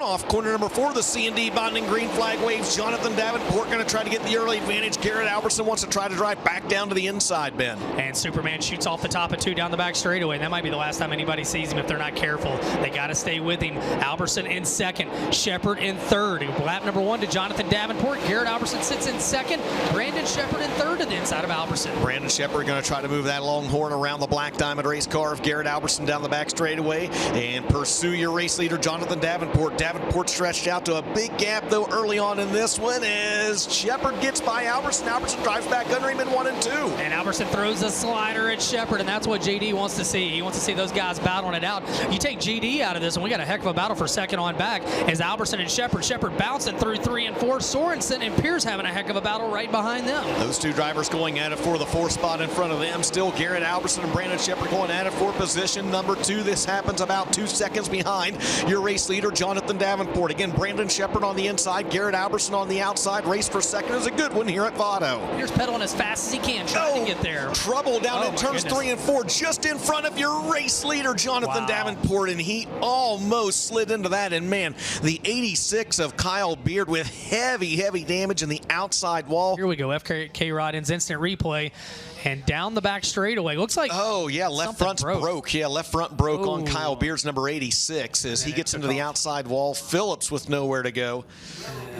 off corner number 4. The C&D bonding green flag waves. Jonathan Davenport going to try to get the early advantage. Garrett Albertson wants to try to drive back down to the inside, Ben. And Superman shoots off the top of 2 down the back straightaway. That might be the last time anybody sees him if they're not careful. They got to stay with him. Albertson in second. Shepard in third. Lap number 1 to Jonathan Davenport. Garrett Albertson sits in second. Brandon Shepard in third to the inside of Albertson. Brandon Shepard going to try to move that Longhorn around the Black Diamond race car of Garrett Albertson down the back straightaway and pursue your race leader, Jonathan Davenport. Davenport stretched out to a big gap, though, early on in this one as Shepard gets by Albertson. Albertson drives back under him in 1 and 2. And Albertson throws a slider at Shepard, and that's what JD wants to see. He wants to see those guys battling it out. You take GD out of this, and we got a heck of a battle for second on back as Albertson and Shepard. Shepard bouncing through 3 and 4. Sorensen and Pierce having a heck of a battle right behind them. Those two drivers going at it for the 4th spot in front of them. Still Garrett Albertson and Brandon Shepard going at it for position number 2. This happens about 2 seconds behind your race leader, Jonathan Davenport. Again, Brandon Shepard on the inside, Garrett Albertson on the outside. Race for second is a good one here at Vado. Here's pedaling as fast as he can, trying to get there. Trouble down in turns 3 and 4, just in front of your race leader, Jonathan Davenport, and he almost slid into that. And man, the 86 of Kyle Beard with heavy damage in the outside wall. Here we go, FK Rod ends instant replay. And down the back straightaway. Looks like left front broke. Yeah, left front broke on Kyle Beard's number 86 as he gets into the outside wall. Phillips with nowhere to go.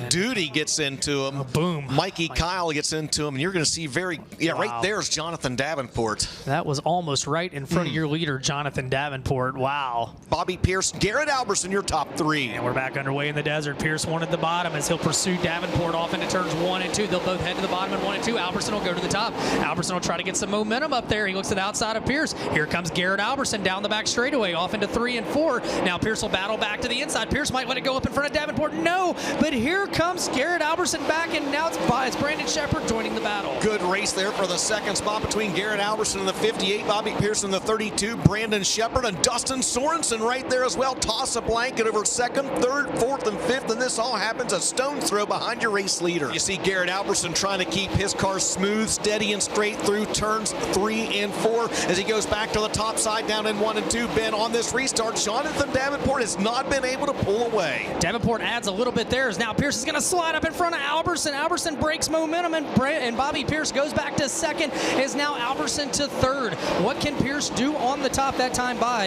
Duty gets into him. Boom. Mikey Kyle gets into him, and you're going to see right there's Jonathan Davenport. That was almost right in front of your leader, Jonathan Davenport. Wow. Bobby Pierce, Garrett Albertson, your top 3. And we're back underway in the desert. Pierce wanted the bottom as he'll pursue Davenport off into turns 1 and 2. They'll both head to the bottom in 1 and 2. Albertson will go to the top. Albertson will try to get some momentum up there. He looks to the outside of Pierce. Here comes Garrett Albertson down the back straightaway off into 3 and 4. Now Pierce will battle back to the inside. Pierce might let it go up in front of Davenport. No, but here comes Garrett Albertson back, and now it's Brandon Shepard joining the battle. Good race there for the second spot between Garrett Albertson and the 58, Bobby Pierce in the 32, Brandon Shepard, and Dustin Sorensen right there as well. Toss a blanket over second, third, fourth, and fifth, and this all happens a stone's throw behind your race leader. You see Garrett Albertson trying to keep his car smooth, steady, and straight through turns 3 and 4 as he goes back to the top side down in 1 and 2. Ben, on this restart, Jonathan Davenport has not been able to pull away. Davenport adds a little bit there as now Pierce is going to slide up in front of Albertson. Albertson breaks momentum, and Bobby Pierce goes back to second. Is now Albertson to third. What can Pierce do on the top that time by?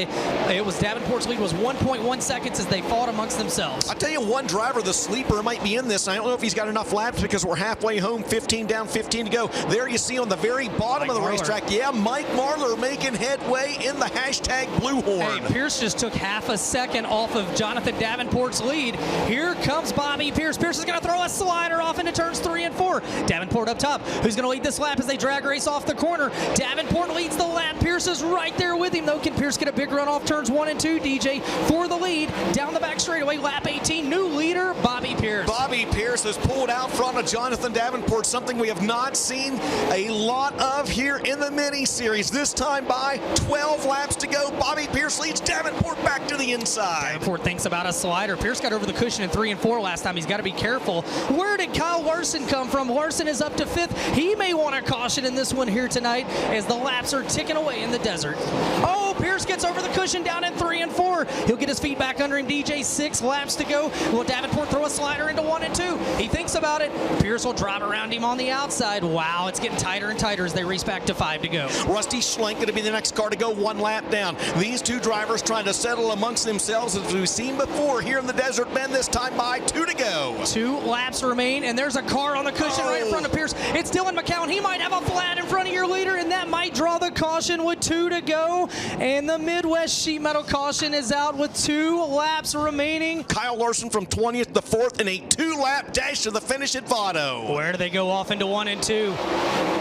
It was Davenport's lead was 1.1 seconds as they fought amongst themselves. I tell you, one driver, the sleeper, might be in this. I don't know if he's got enough laps because we're halfway home, 15 down, 15 to go. There you see on the very bottom of the racetrack, Mike Marlar making headway in the hashtag Blue Horn. Hey, Pierce just took half a second off of Jonathan Davenport's lead. Here comes Bobby Pierce. Pierce is going to throw a slider off into turns 3 and 4. Davenport up top. Who's going to lead this lap as they drag race off the corner? Davenport leads the lap. Pierce is right there with him, though. Can Pierce get a big run off turns 1 and 2? DJ for the lead. Down the back straightaway, lap 18. New leader, Bobby Pierce. Bobby Pierce has pulled out front of Jonathan Davenport, something we have not seen a lot of here in the mini-series. This time by 12 laps to go. Bobby Pierce leads Davenport back to the inside. Davenport thinks about a slider. Pierce got over the cushion in 3 and 4 last time. He's got to be careful. Where did Kyle Larson come from? Larson is up to 5th. He may want a caution in this one here tonight as the laps are ticking away in the desert. Oh, Pierce gets over the cushion down in 3 and 4. He'll get his feet back under him. DJ, 6 laps to go. Will Davenport throw a slider into 1 and 2? He thinks about it. Pierce will drive around him on the outside. Wow, it's getting tighter and tighter as they race back to 5 to go. Rusty Schlenk going to be the next car to go 1 lap down. These two drivers trying to settle amongst themselves as we've seen before here in the Desert Bend, this time by 2 to go. 2 laps remain, and there's a car on the cushion right in front of Pierce. It's Dylan McCowan. He might have a flat in front of your leader, and that might draw the caution with 2 to go. And the Midwest Sheet Metal caution is out with 2 laps remaining. Kyle Larson from 20th to 4th in a 2-lap dash to the finish at Vado. Where do they go off into 1 and 2?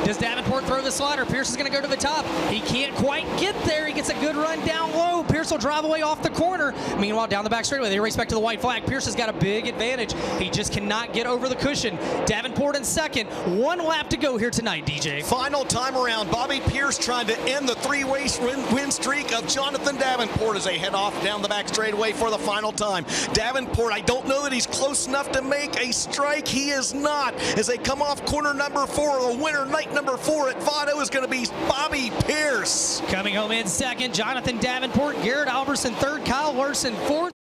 Does Davenport throw the slider? Pierce is going to go to the top. He can't quite get there. He gets a good run down low. Pierce will drive away off the corner. Meanwhile, down the back straightaway, they race back to the white flag. Pierce has got a big advantage. He just cannot get over the cushion. Davenport in second. 1 lap to go here tonight, DJ. Final time around. Bobby Pierce trying to end the 3-race win streak of Jonathan Davenport as they head off down the back straightaway for the final time. Davenport, I don't know that he's close enough to make a strike. He is not. As they come off corner number 4, the winner, night number 4 at Vado is going to be Bobby Pierce. Coming home in second, Jonathan Davenport, Garrett Albertson third, Kyle Larson fourth.